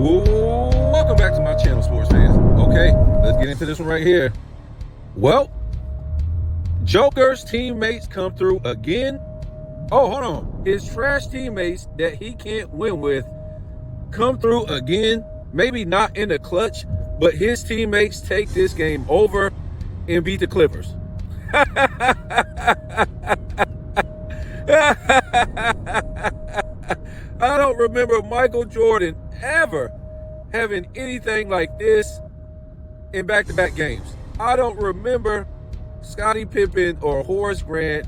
Welcome back to my channel, sports fans. Okay, let's get into this one right here. Well, Joker's teammates come through again. Oh, hold on. His trash teammates that he can't win with come through again. Maybe not in the clutch, but his teammates take this game over and beat the Clippers. I don't remember Michael Jordan ever having anything like this in back-to-back games. I don't remember Scottie Pippen or Horace Grant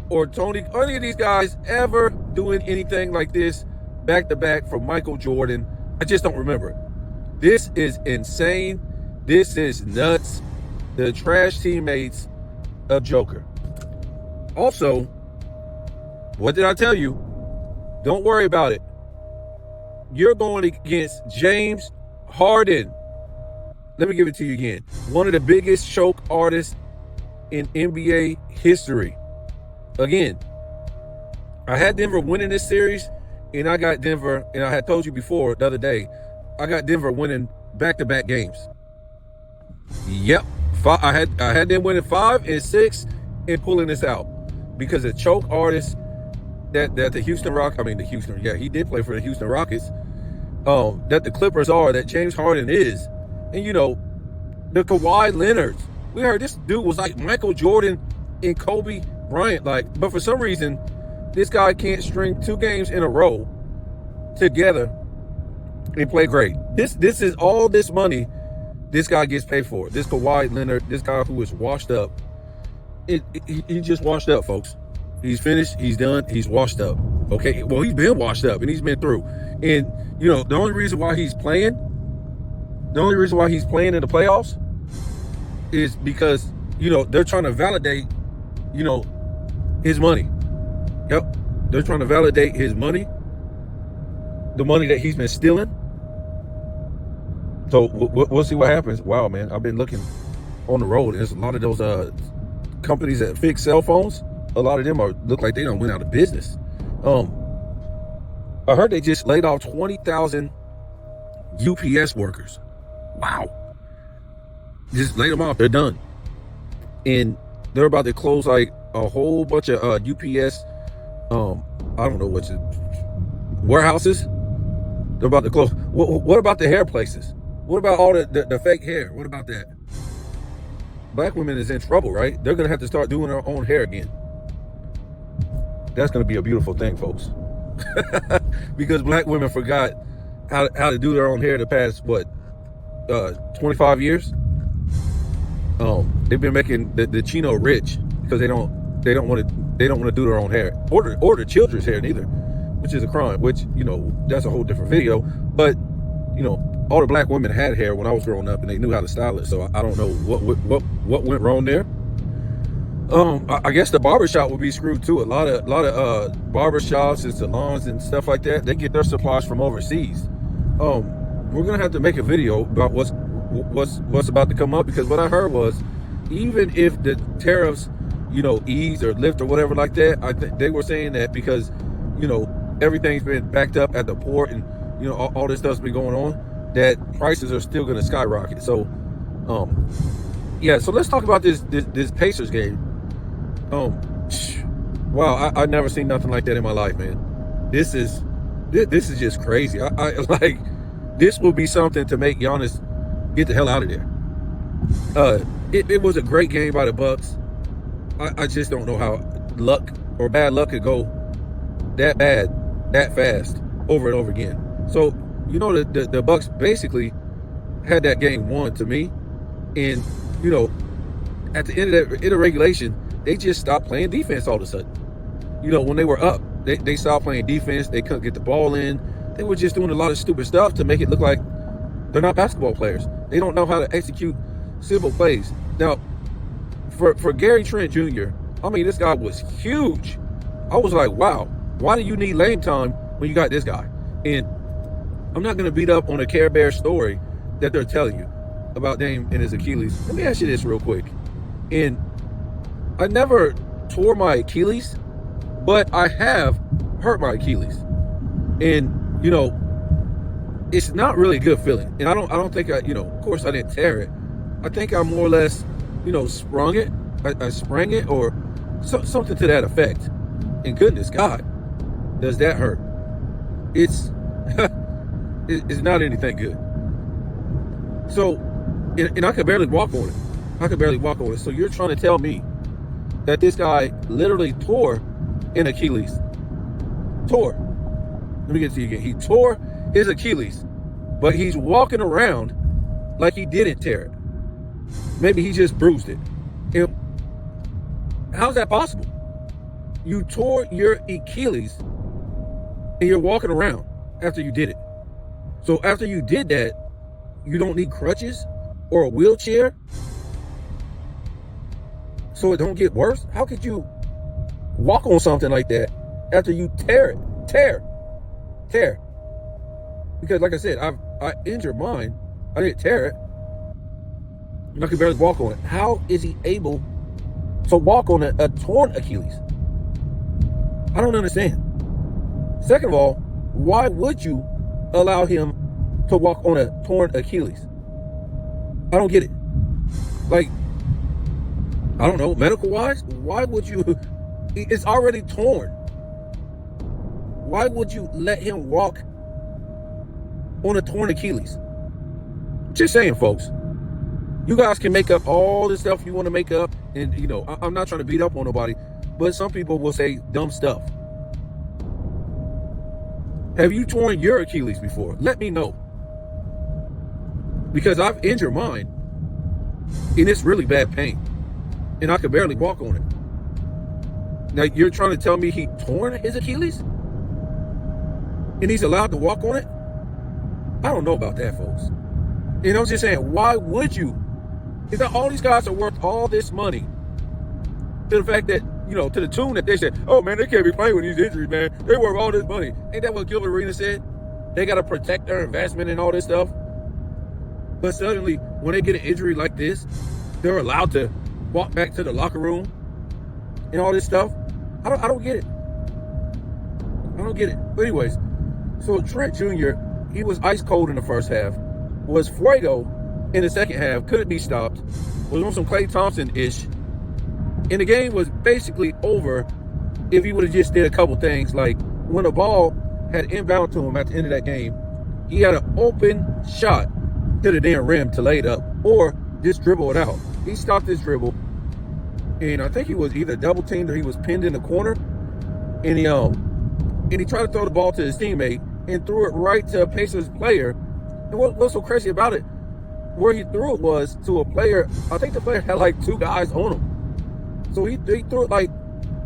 or Tony, any of these guys ever doing anything like this back-to-back from Michael Jordan. I just don't remember it. This is insane. This is nuts. The trash teammates of Joker. Also, what did I tell you? Don't worry about it. You're going against James Harden. Let me give it to you again. One of the biggest choke artists in NBA history. Again, I had Denver winning this series, and I got Denver, and I had told you before the other day, I got Denver winning back-to-back games. Yep. I had them winning 5 and 6 and pulling this out because the choke artists that the Houston he did play for the Houston Rockets, that the Clippers are, that James Harden is. And the Kawhi Leonards. We heard this dude was like Michael Jordan and Kobe Bryant, but for some reason, this guy can't string 2 games in a row together and play great. This is all this money this guy gets paid for. This Kawhi Leonard, this guy who is washed up. He just washed up, folks. He's finished. He's done. He's washed up. Okay. Well, he's been washed up and he's been through. And the only reason why he's playing in the playoffs is because they're trying to validate his money. Yep. They're trying to validate his money, the money that he's been stealing. So we'll see what happens. Wow, man, I've been looking on the road. There's a lot of those companies that fix cell phones. A lot of them look like they don't went out of business. I heard they just laid off 20,000 UPS workers. Wow. Just laid them off. They're done. And they're about to close like a whole bunch of UPS, I don't know what's it, warehouses. They're about to close. What about the hair places? What about all the fake hair? What about that? Black women is in trouble, right? They're going to have to start doing their own hair again. That's going to be a beautiful thing, folks. Because black women forgot how to do their own hair the past, 25 years? They've been making the Chino rich because they don't want to do their own hair. Or their children's hair neither, which is a crime, which, that's a whole different video. But, all the black women had hair when I was growing up and they knew how to style it. So I don't know what went wrong there. I guess the barbershop would be screwed too. A lot of barbershops and salons and stuff like that, they get their supplies from overseas. We're gonna have to make a video about what's about to come up, because what I heard was, even if the tariffs, ease or lift or whatever like that, I think they were saying that because, everything's been backed up at the port and, all this stuff's been going on, that prices are still going to skyrocket. So, yeah, so let's talk about this Pacers game. Wow, I never seen nothing like that in my life, man. This is just crazy. I like, this will be something to make Giannis get the hell out of there. It was a great game by the Bucks. I just don't know how luck or bad luck could go that bad, that fast, over and over again. So, the Bucks basically had that game won to me. And, at the end of the regulation, they just stopped playing defense all of a sudden. When they were up, they stopped playing defense. They couldn't get the ball in. They were just doing a lot of stupid stuff to make it look like they're not basketball players. They don't know how to execute simple plays. Now, for Gary Trent Jr., this guy was huge. I was like, wow, why do you need lane time when you got this guy? And I'm not going to beat up on a Care Bear story that they're telling you about Dame and his Achilles. Let me ask you this real quick. And I never tore my Achilles, but I have hurt my Achilles. And, it's not really a good feeling. And I don't think of course I didn't tear it. I think I more or less, sprung it. I sprang it or something to that effect. And goodness God, does that hurt? It's it's not anything good. So, and I could barely walk on it. I could barely walk on it. So you're trying to tell me that this guy literally tore an Achilles. Tore. Let me get to you again. He tore his Achilles, but he's walking around like he didn't tear it. Maybe he just bruised it. And how's that possible? You tore your Achilles and you're walking around after you did it. So after you did that, you don't need crutches or a wheelchair so it don't get worse? How could you walk on something like that after you tear it? Tear. Because like I said, I injured mine. I didn't tear it. And I could barely walk on it. How is he able to walk on a torn Achilles? I don't understand. Second of all, why would you allow him to walk on a torn Achilles? I don't get it. Like, I don't know, medical wise, why would you? It's already torn. Why would you let him walk on a torn Achilles? Just saying, folks. You guys can make up all the stuff you want to make up. And, I'm not trying to beat up on nobody, but some people will say dumb stuff. Have you torn your Achilles before? Let me know. Because I've injured mine, and it's really bad pain. And I could barely walk on it. Now, you're trying to tell me he torn his Achilles? And he's allowed to walk on it? I don't know about that, folks. And I'm just saying, why would you? Is that all these guys are worth all this money? To the fact that, to the tune that they said, oh man, they can't be playing with these injuries, man. They worth all this money. Ain't that what Gilbert Arenas said? They got to protect their investment and all this stuff. But suddenly, when they get an injury like this, they're allowed to walk back to the locker room and all this stuff. I don't get it. I don't get it. But anyways, so Trent Jr., he was ice cold in the first half. Was Fuego in the second half, couldn't be stopped. Was on some Klay Thompson-ish. And the game was basically over if he would have just did a couple things. Like when the ball had inbound to him at the end of that game, he had an open shot to the damn rim to lay it up or just dribble it out. He stopped his dribble, and I think he was either double teamed or he was pinned in the corner. And he tried to throw the ball to his teammate and threw it right to a Pacers player. And what's so crazy about it, where he threw it was to a player. I think the player had like two guys on him. So he threw it like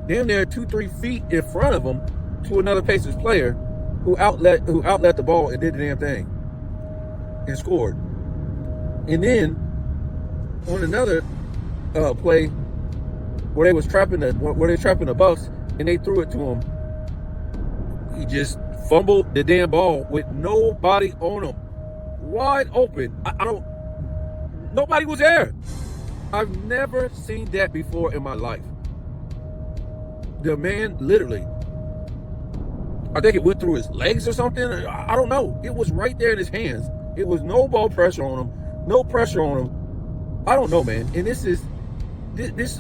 damn near 2-3 feet in front of him to another Pacers player who outlet the ball and did the damn thing and scored. And then on another play where they trapping the Bucks and they threw it to him, he just fumbled the damn ball with nobody on him, wide open. Nobody was there. I've never seen that before in my life. The man literally, I think it went through his legs or something. I don't know. It was right there in his hands. It was no ball pressure on him, no pressure on him. I don't know, man. And this is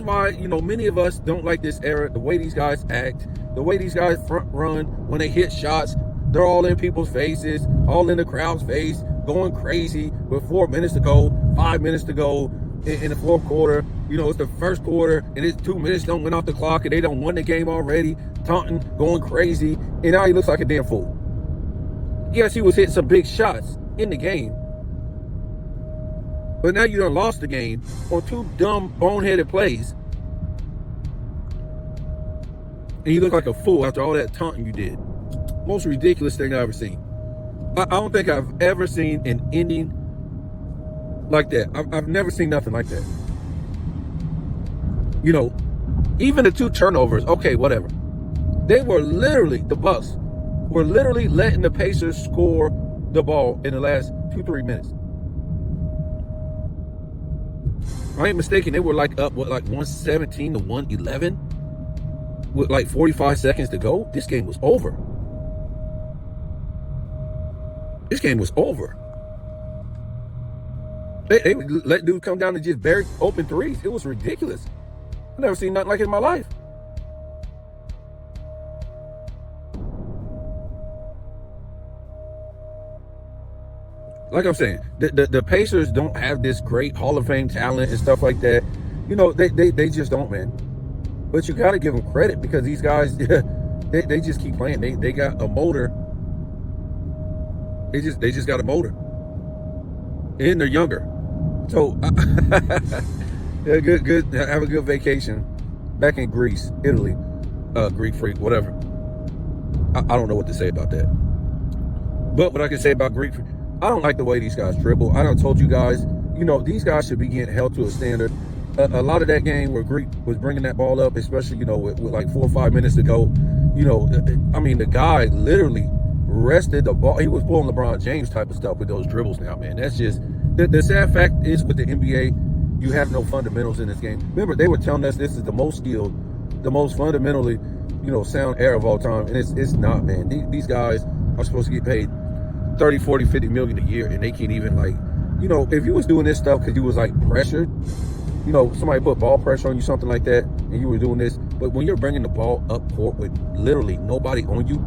why, many of us don't like this era, the way these guys act, the way these guys front run when they hit shots. They're all in people's faces, all in the crowd's face, going crazy with 4 minutes to go, 5 minutes to go in the fourth quarter. It's the first quarter and it's 2 minutes don't went off the clock and they don't won the game already, taunting, going crazy, and now he looks like a damn fool. Yes, he was hitting some big shots in the game, but now you done lost the game on two dumb, boneheaded plays. And you look like a fool after all that taunting you did. Most ridiculous thing I've ever seen. I don't think I've ever seen an ending like that. I've never seen nothing like that. Even the 2 turnovers, okay, whatever. The Bucks were literally letting the Pacers score the ball in the last 2-3 minutes. If I ain't mistaken, they were like up, 117 to 111 with like 45 seconds to go. This game was over. this game was over. They would let dudes come down and just bury open threes. It was ridiculous. I've never seen nothing like it in my life. Like I'm saying, the Pacers don't have this great Hall of Fame talent and stuff like that. You know, they just don't, man. But you got to give them credit because these guys, they just keep playing. They got a motor. They just got a motor. And they're younger. So, yeah, good. Have a good vacation back in Greece, Italy, Greek freak, whatever. I don't know what to say about that. But what I can say about Greek freak, I don't like the way these guys dribble. I done told you guys, you know, these guys should be getting held to a standard. A lot of that game where Greek was bringing that ball up, especially, you know, with like 4 or 5 minutes to go, you know, I mean, the guy literally rested the ball. He was pulling LeBron James type of stuff with those dribbles now, man. That's just, the sad fact is with the NBA, you have no fundamentals in this game. Remember, they were telling us this is the most skilled, the most fundamentally, you know, sound era of all time. And it's not, man. These guys are supposed to get paid 30, 40, 50 million a year, and they can't even, like, you know, if you was doing this stuff because you was like pressured, you know, somebody put ball pressure on you, something like that, and you were doing this, but when you're bringing the ball up court with literally nobody on you,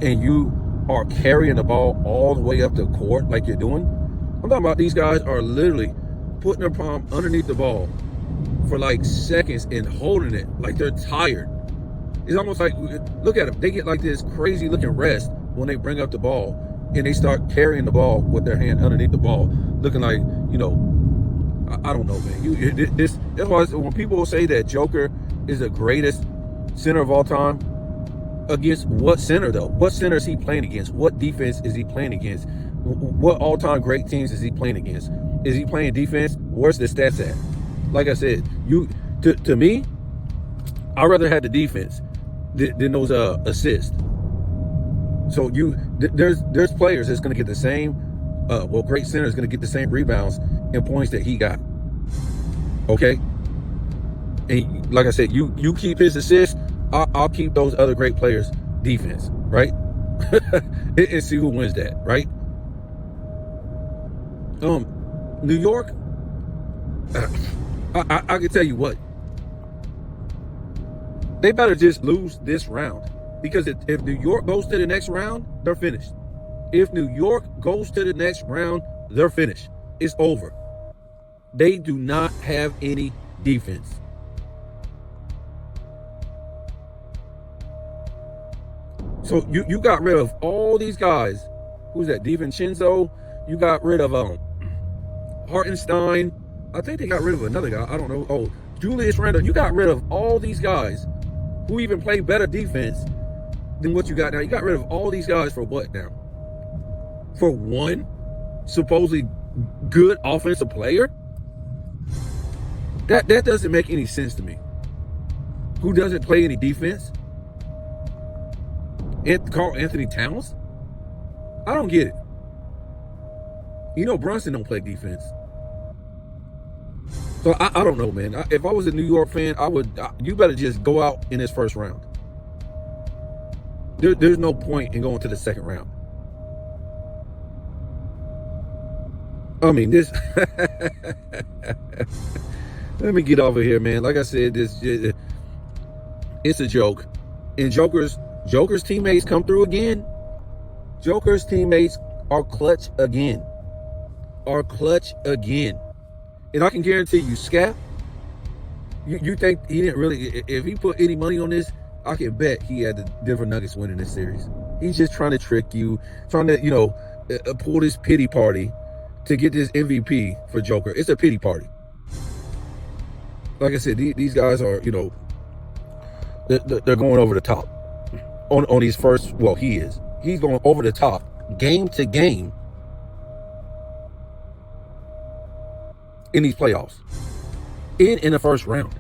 and you are carrying the ball all the way up the court like you're doing, I'm talking about these guys are literally putting their palm underneath the ball for like seconds and holding it like they're tired. It's almost like, look at them, they get like this crazy looking rest when they bring up the ball, and they start carrying the ball with their hand underneath the ball, looking like, you know, I don't know, man. That's why when people say that Joker is the greatest center of all time, against what center, though? What center is he playing against? What defense is he playing against? What all-time great teams is he playing against? Is he playing defense? Where's the stats at? Like I said, to me, I'd rather have the defense than those assists. So there's players that's going to get the same, great center is going to get the same rebounds and points that he got. Okay? And like I said, you keep his assists, I'll keep those other great players' defense, right? and see who wins that, right? New York, I can tell you what, they better just lose this round. Because if New York goes to the next round, they're finished. If New York goes to the next round, they're finished. It's over. They do not have any defense. So you got rid of all these guys. Who's that? DiVincenzo. You got rid of Hartenstein. I think they got rid of another guy. I don't know. Oh, Julius Randle. You got rid of all these guys who even play better defense than what you got now. You got rid of all these guys for what now? For one supposedly good offensive player? That doesn't make any sense to me. Who doesn't play any defense? Karl Anthony Towns? I don't get it. You know Brunson don't play defense. So I don't know, man. If I was a New York fan, you better just go out in this first round. There's no point in going to the second round. I mean, this. Let me get over here, man. Like I said, it's a joke. And Joker's teammates come through again. Joker's teammates are clutch again. And I can guarantee you, Scap, you think he didn't really, if he put any money on this, I can bet he had the Denver Nuggets winning this series. He's just trying to trick you, trying to, pull this pity party to get this MVP for Joker. It's a pity party. Like I said, these guys are, they're going over the top on these first, he's going over the top game to game in these playoffs, in the first round.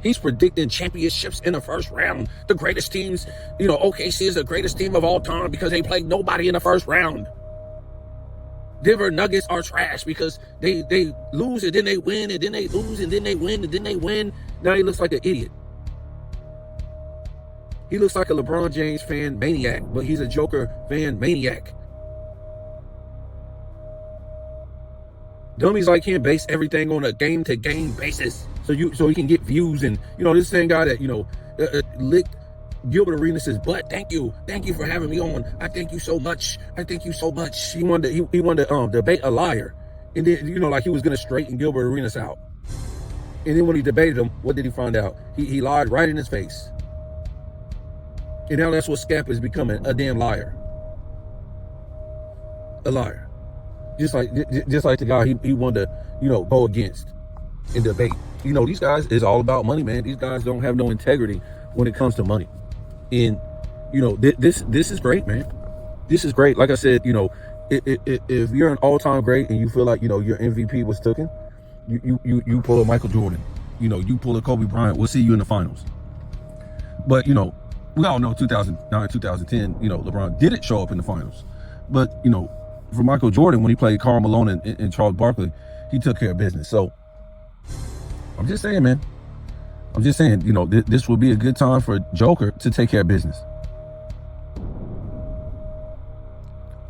He's predicting championships in the first round. The greatest teams, OKC is the greatest team of all time because they played nobody in the first round. Denver Nuggets are trash because they lose and then they win and then they lose and then they win and then they win. Now he looks like an idiot. He looks like a LeBron James fan maniac, but he's a Joker fan maniac. Dummies like him base everything on a game-to-game basis, so he can get views. And this same guy that licked Gilbert Arenas' butt. Thank you for having me on. I thank you so much. He wanted to debate a liar, and then like he was gonna straighten Gilbert Arenas out. And then when he debated him, what did he find out? He lied right in his face. And now that's what Scap is becoming, a damn liar. A liar. Just like the guy he wanted to, go against in debate. These guys is all about money, man. These guys don't have no integrity when it comes to money. And, this is great, man. This is great. Like I said, if you're an all-time great and you feel like, your MVP was taken, you pull a Michael Jordan, you pull a Kobe Bryant, we'll see you in the finals. But, we all know 2009, 2010, LeBron didn't show up in the finals. But, for Michael Jordan, when he played Karl Malone and Charles Barkley, he took care of business. So I'm just saying, man. I'm just saying, this will be a good time for Joker to take care of business.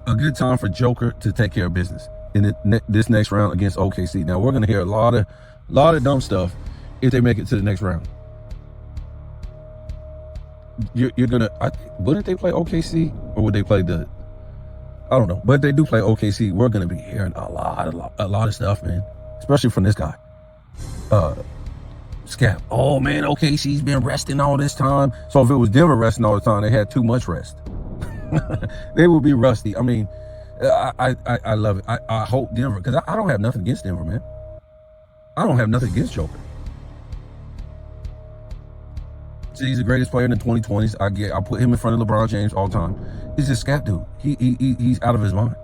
A good time for Joker to take care of business in this next round against OKC. Now we're gonna hear a lot of dumb stuff if they make it to the next round. Wouldn't they play OKC, or would they play I don't know, but if they do play OKC, we're gonna be hearing a lot of stuff, man, especially from this guy, Scap. Oh man, OKC's been resting all this time. So if it was Denver resting all the time, they had too much rest. They would be rusty. I mean, I love it. I hope Denver, because I don't have nothing against Denver, man. I don't have nothing against Joker. See, he's the greatest player in the 2020s. I put him in front of LeBron James all the time. He's just Scap dude. He's out of his mind.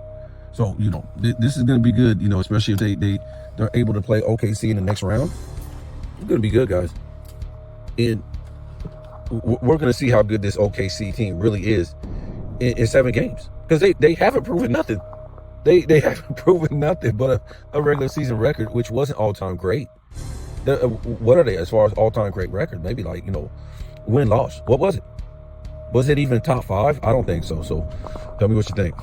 So this is gonna be good. Especially if they're able to play OKC in the next round. It's gonna be good, guys. And we're gonna see how good this OKC team really is in 7 games, because they haven't proven nothing. They haven't proven nothing but a regular season record, which wasn't all-time great. What are they as far as all-time great record? Maybe like win-loss. What was it? Was it even top 5? I don't think so. So tell me what you think.